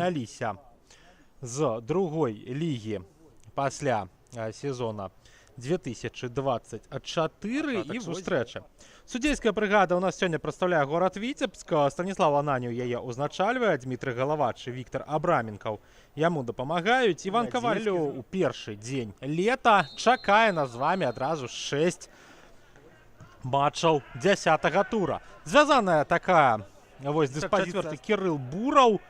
падняліся з другой лігі пасля сезона 2024 і сустрэчы. Судзейская брыгада у нас сёння прадстаўляе горад Віцебск. Станіслав Ананію яе ўзначальвае, Дмітрый Галавач і Віктор Абраменкаў яму дапамагаюць. Іван Кавалю у першы дзень лета чакае нас з вами адразу 6 матчаў 10-го тура. Звязаная такая вось дыспазіцыя Кірыл Бураў,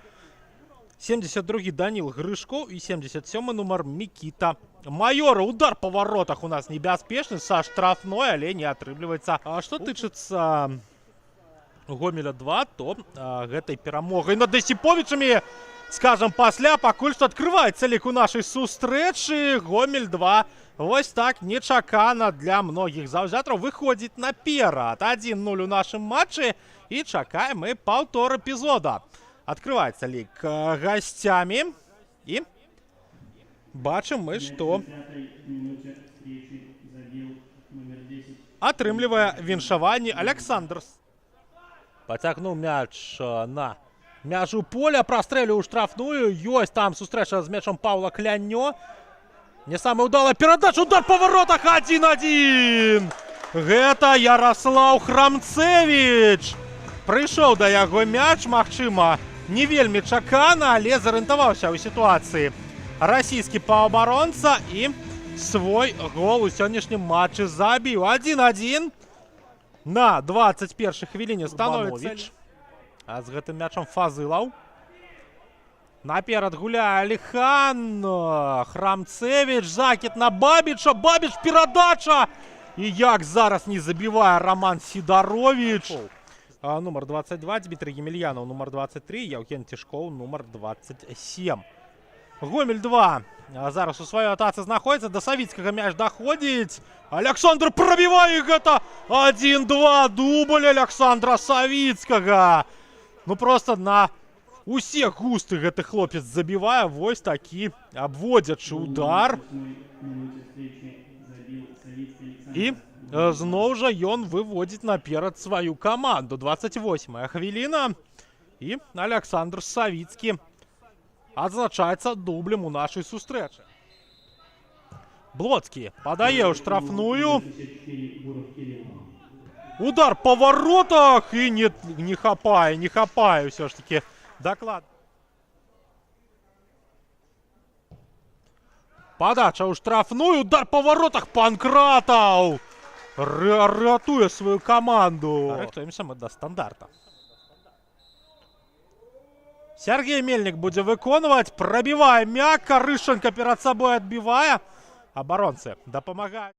72-й Даніл Грышко і 77-й нумар Мікіта Майора. Удар па воротах у нас небяспечны са штрафной, але не атрымліваецца. А што тычыцца Гомеля 2, то гэтай перамогай над Есіповічамі, скажам, пасля пакуль што адкрываецца лік у нашай сустрэчы. Гомель 2 вось так нечакана для многіх заўзятараў выходзіць наперад. 1-0 у нашым матчы і чакаем мы паўтор эпізода. Открывается лік гостями. И бачым мы, что атрымлівае віншаванне Александр. Потягнуў мяч на мяжу поля, прострелю ў штрафную. Ёсць там сустрэча з мячом Павла Клянё. Не самая удалая перадача, удар по воротах, 1-1. Гэта Ярослав Храмцевич. Прыйшоў да яго мяч, магчыма, не вельмі чакана, але зарыентаваўся ў сітуацыі расійскі паўабаронца і свой гол у сённяшнім матчы забіў. 1-1 на 21-й хвіліне становіцца. А з гэтым мячом Фазылаў. Наперад гуляе Алихан. Храмцевич, закид на Бабіча. Бабіч, перадача. І як зараз не забівае Роман Сидорович. Нумар 22, Дмитрий Емельянов, нумар 23, Яўген Цішкоў, нумар 27. Гомель 2 зараз у сваёй атацы знаходзіцца, да Савіцкага мяч даходзіць. Александр прабівае, гэта 1-2, дубль Александра Савіцкага. Ну просто на усе густы гэты хлопец забівае. Вось такі абводзячы удар. І зноў жа ён выводзіць наперад сваю каманду. 28-я хвіліна. І Александр Савіцкі адзначаецца дублем у нашай сустрэчы. Блоцкі падае ў штрафную. Удар па воротах і не хапае ўсё ж такі доклад. Падача ў штрафную, удар па воротах, Панкратаў ратуе сваю каманду. Рыхтуемся мы да стандарта. Сергей Мельник будзе выконваць, прабівае мякка, Рышченко перад сабой адбівае. Абаронцы дапамагаюць.